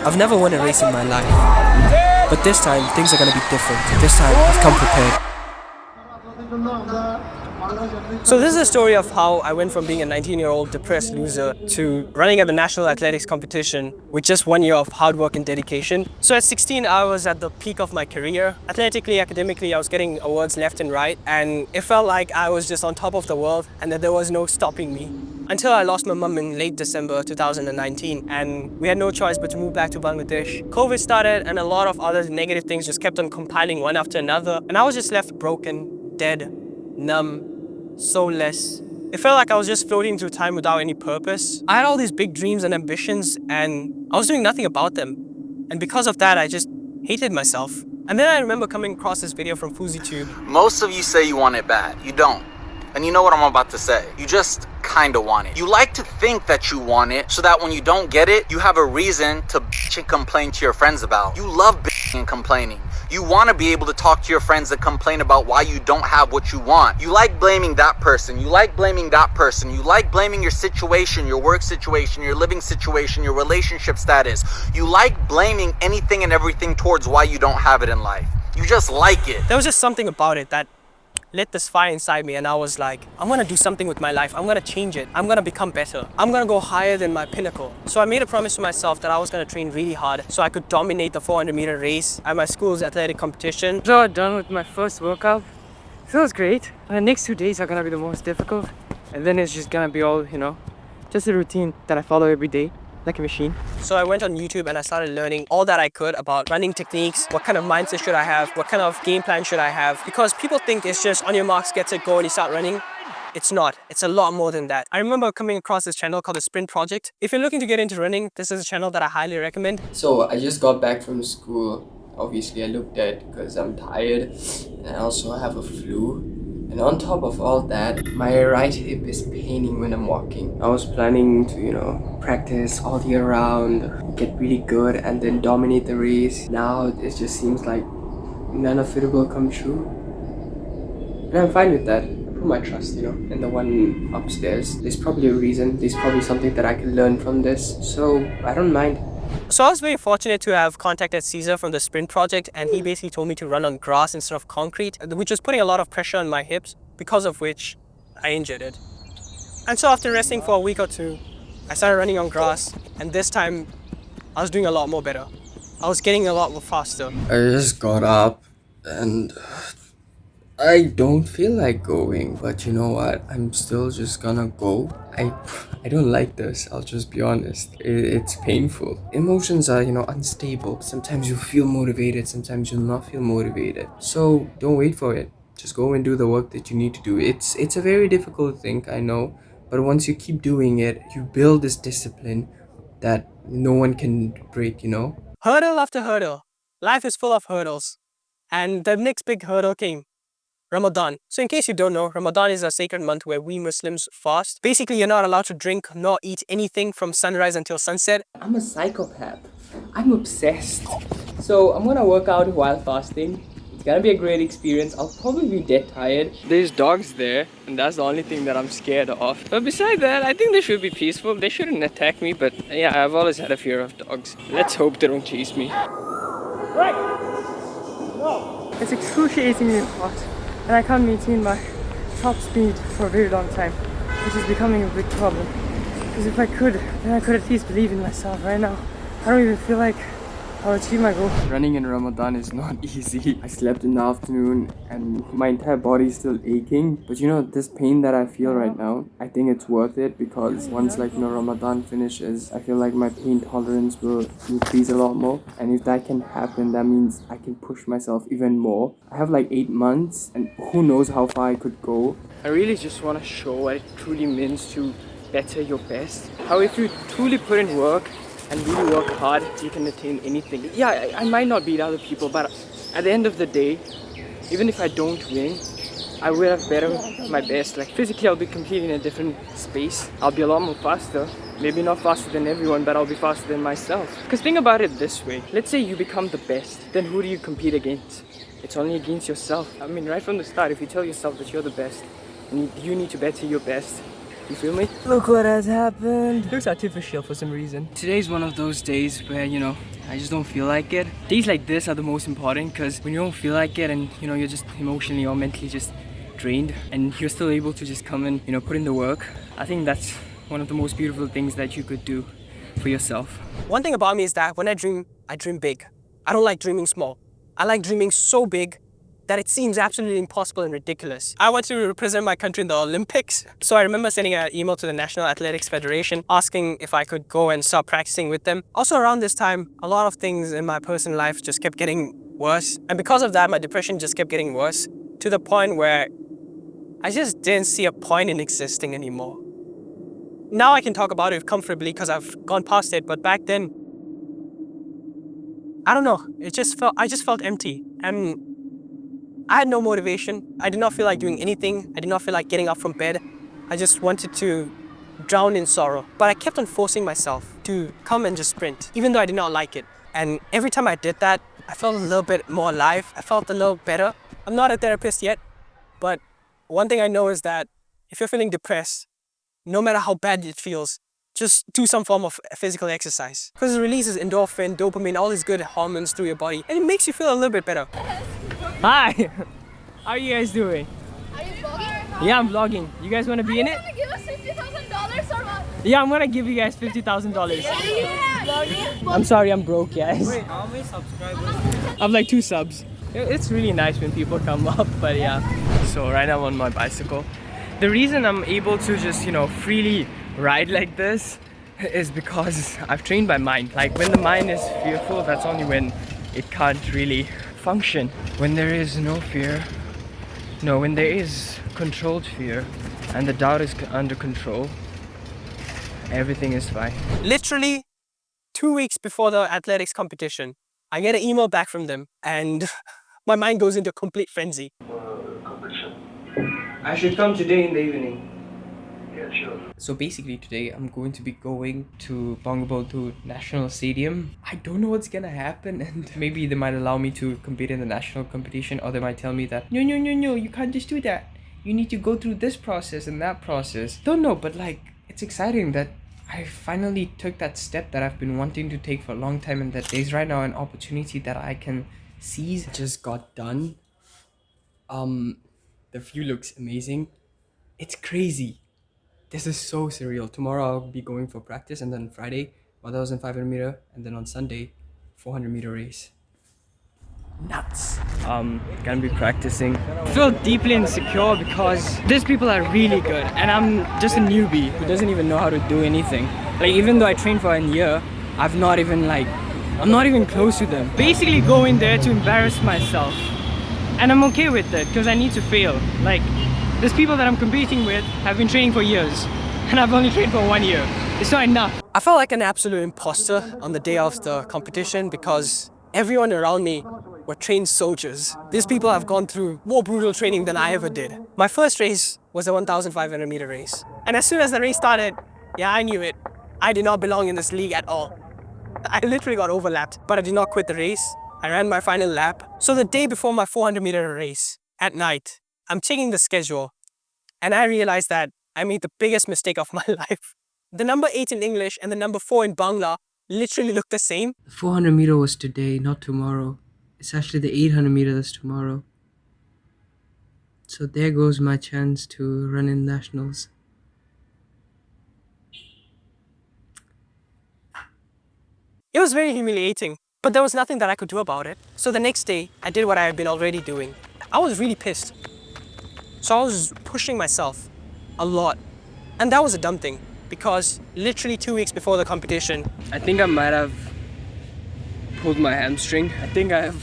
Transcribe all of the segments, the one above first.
I've never won a race in my life, but this time things are going to be different. This time I've come prepared. So this is a story of how I went from being a 19-year-old depressed loser to running at the national athletics competition with just 1 year of hard work and dedication. So at 16, I was at the peak of my career. Athletically, academically, I was getting awards left and right, and it felt like I was just on top of the world and that there was no stopping me. Until I lost my mum in late December 2019, and we had no choice but to move back to Bangladesh. COVID started and a lot of other negative things just kept on compiling one after another, and I was just left broken, dead, numb, soulless. It felt like I was just floating through time without any purpose. I had all these big dreams and ambitions, and I was doing nothing about them. And because of that, I just hated myself. And then I remember coming across this video from FuziTube. Most of you say you want it bad. You don't. And you know what I'm about to say. You just kinda want it. You like to think that you want it so that when you don't get it, you have a reason to bitch and complain to your friends about. You love bitching and complaining. You want to be able to talk to your friends and complain about why you don't have what you want. You like blaming that person. You like blaming that person. You like blaming your situation, your work situation, your living situation, your relationship status. You like blaming anything and everything towards why you don't have it in life. You just like it. There was just something about it that lit this fire inside me, and I was like, I'm gonna do something with my life. I'm gonna change it. I'm gonna become better. I'm gonna go higher than my pinnacle. So I made a promise to myself that I was gonna train really hard so I could dominate the 400-meter race at my school's athletic competition. So done with my first workout. Feels great. The next 2 days are gonna be the most difficult, and then it's just gonna be all, just a routine that I follow every day, like a machine. So I went on YouTube and I started learning all that I could about running techniques, what kind of mindset should I have, what kind of game plan should I have, because people think it's just on your marks, get set, go, and you start running. It's not. It's a lot more than that. I remember coming across this channel called the Sprint Project. If you're looking to get into running, this is a channel that I highly recommend. So I just got back from school. Obviously I look dead because I'm tired and I also have a flu. And on top of all that, my right hip is paining when I'm walking. I was planning to, practice all year round, get really good and then dominate the race. Now it just seems like none of it will come true. And I'm fine with that. I put my trust, in the one upstairs. There's probably a reason. There's probably something that I can learn from this. So I don't mind. So I was very fortunate to have contacted Caesar from the Sprint Project, and he basically told me to run on grass instead of concrete, which was putting a lot of pressure on my hips, because of which I injured it. And so after resting for a week or two, I started running on grass, and this time I was doing a lot more better. I was getting a lot more faster. I just got up and I don't feel like going, but you know what? I'm still just gonna go. I don't like this, I'll just be honest. It's painful. Emotions are, unstable. Sometimes you feel motivated, sometimes you'll not feel motivated. So don't wait for it. Just go and do the work that you need to do. It's a very difficult thing, I know. But once you keep doing it, you build this discipline that no one can break, Hurdle after hurdle. Life is full of hurdles. And the next big hurdle came. Ramadan. So in case you don't know, Ramadan is a sacred month where we Muslims fast. Basically, you're not allowed to drink nor eat anything from sunrise until sunset. I'm a psychopath. I'm obsessed. So I'm gonna work out while fasting. It's gonna be a great experience. I'll probably be dead tired. There's dogs there, and that's the only thing that I'm scared of. But besides that, I think they should be peaceful. They shouldn't attack me, but yeah, I've always had a fear of dogs. Let's hope they don't chase me. Right! No! It's excruciatingly hot, and I can't maintain my top speed for a very long time, which is becoming a big problem. Because if I could, then I could at least believe in myself. Right now, I don't even feel like I'll achieve my goal. Running in Ramadan is not easy. I slept in the afternoon and my entire body is still aching. But this pain that I feel right now, I think it's worth it because once Ramadan finishes, I feel like my pain tolerance will increase a lot more. And if that can happen, that means I can push myself even more. I have 8 months and who knows how far I could go. I really just want to show what it truly means to better your best. How if you truly put in work and really work hard, you can attain anything. Yeah, I might not beat other people, but at the end of the day, even if I don't win, I will have better my best. Physically, I'll be competing in a different space. I'll be a lot more faster. Maybe not faster than everyone, but I'll be faster than myself. Because think about it this way. Let's say you become the best. Then who do you compete against? It's only against yourself. I mean, right from the start, if you tell yourself that you're the best, and you need to better your best, You feel me? Look what has happened. Looks artificial for some reason. Today's one of those days where, you know, I just don't feel like it. Days like this are the most important because when you don't feel like it and, you know, you're just emotionally or mentally just drained and you're still able to just come and, you know, put in the work. I think that's one of the most beautiful things that you could do for yourself. One thing about me is that when I dream big. I don't like dreaming small. I like dreaming so big that it seems absolutely impossible and ridiculous. I want to represent my country in the Olympics. So I remember sending an email to the National Athletics Federation asking if I could go and start practicing with them. Also around this time, a lot of things in my personal life just kept getting worse. And because of that, my depression just kept getting worse to the point where I just didn't see a point in existing anymore. Now I can talk about it comfortably because I've gone past it, but back then, I don't know, I just felt empty. And I had no motivation. I did not feel like doing anything. I did not feel like getting up from bed. I just wanted to drown in sorrow. But I kept on forcing myself to come and just sprint, even though I did not like it. And every time I did that, I felt a little bit more alive. I felt a little better. I'm not a therapist yet, but one thing I know is that if you're feeling depressed, no matter how bad it feels, just do some form of physical exercise. Because it releases endorphin, dopamine, all these good hormones through your body, and it makes you feel a little bit better. Hi! How are you guys doing? Are you vlogging? Yeah, I'm vlogging. You guys want to be in it? Are you gonna give us $50,000 or what? Yeah, I'm gonna give you guys $50,000. Yeah. I'm sorry, I'm broke, guys. Wait, how many subscribers? I'm like 2 subs. It's really nice when people come up, but yeah. So right now I'm on my bicycle. The reason I'm able to just, you know, freely ride like this is because I've trained my mind. Like when the mind is fearful, that's only when it can't really function. When there is no fear, no, when there is controlled fear and the doubt is under control, everything is fine. Literally 2 weeks before the athletics competition, I get an email back from them and my mind goes into complete frenzy. I should come today in the evening. Yeah, sure. So basically today I'm going to be going to Bangabandhu National Stadium. I don't know what's gonna happen and maybe they might allow me to compete in the national competition, or they might tell me that no, you can't just do that. You need to go through this process and that process. Don't know, but like it's exciting that I finally took that step that I've been wanting to take for a long time, and that there's right now an opportunity that I can seize. Just got done. The view looks amazing. It's crazy. This is so surreal. Tomorrow I'll be going for practice, and then Friday 1500 meter, and then on Sunday 400 meter race. Nuts. Gonna be practicing. I feel deeply insecure because these people are really good and I'm just a newbie who doesn't even know how to do anything. Like even though I trained for a year, I'm not even close to them. Basically going there to embarrass myself. And I'm okay with it because I need to fail. Like these people that I'm competing with have been training for years and I've only trained for 1 year. It's not enough. I felt like an absolute imposter on the day of the competition because everyone around me were trained soldiers. These people have gone through more brutal training than I ever did. My first race was a 1500 meter race. And as soon as the race started, yeah, I knew it. I did not belong in this league at all. I literally got overlapped, but I did not quit the race. I ran my final lap. So the day before my 400 meter race, at night, I'm checking the schedule and I realized that I made the biggest mistake of my life. The number 8 in English and the number 4 in Bangla literally look the same. The 400 meter was today, not tomorrow. It's actually the 800 meter that's tomorrow. So there goes my chance to run in nationals. It was very humiliating, but there was nothing that I could do about it. So the next day, I did what I had been already doing. I was really pissed. So I was pushing myself a lot. And that was a dumb thing because literally 2 weeks before the competition, I think I might have pulled my hamstring. I think I have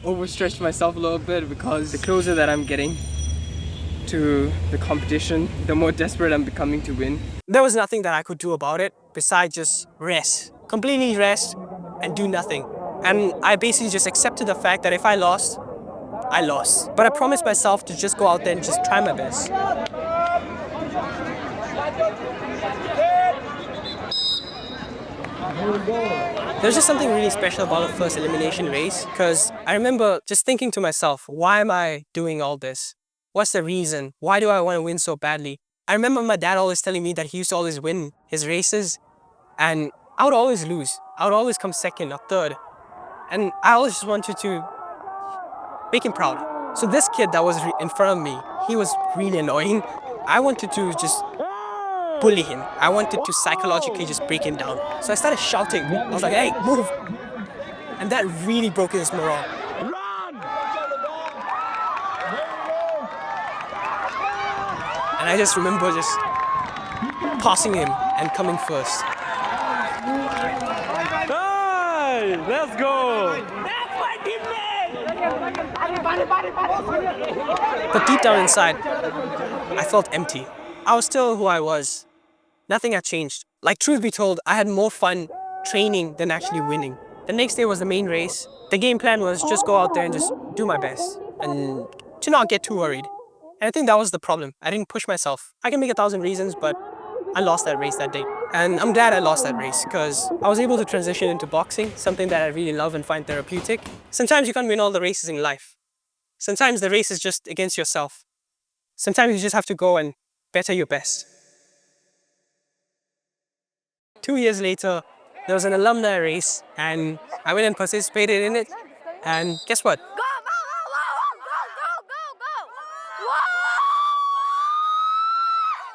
overstretched myself a little bit because the closer that I'm getting to the competition, the more desperate I'm becoming to win. there was nothing that I could do about it besides just rest. Completely rest and do nothing. And I basically just accepted the fact that if I lost, I lost. But I promised myself to just go out there and just try my best. There's just something really special about the first elimination race because I remember just thinking to myself, why am I doing all this? What's the reason? Why do I want to win so badly? I remember my dad always telling me that he used to always win his races and I would always lose. I would always come second or third. And I always just wanted to make him proud. So this kid that was in front of me, he was really annoying. I wanted to just bully him. I wanted to psychologically just break him down. So I started shouting. I was like, hey, move. And that really broke his morale. And I just remember just passing him and coming first. Hey, let's go! But deep down inside, I felt empty. I was still who I was. Nothing had changed. Like, truth be told, I had more fun training than actually winning. The next day was the main race. The game plan was just go out there and just do my best and to not get too worried. And I think that was the problem. I didn't push myself. I can make 1,000 reasons, but I lost that race that day. And I'm glad I lost that race because I was able to transition into boxing, something that I really love and find therapeutic. Sometimes you can't win all the races in life. Sometimes the race is just against yourself. Sometimes you just have to go and better your best. 2 years later, there was an alumni race and I went and participated in it. And guess what?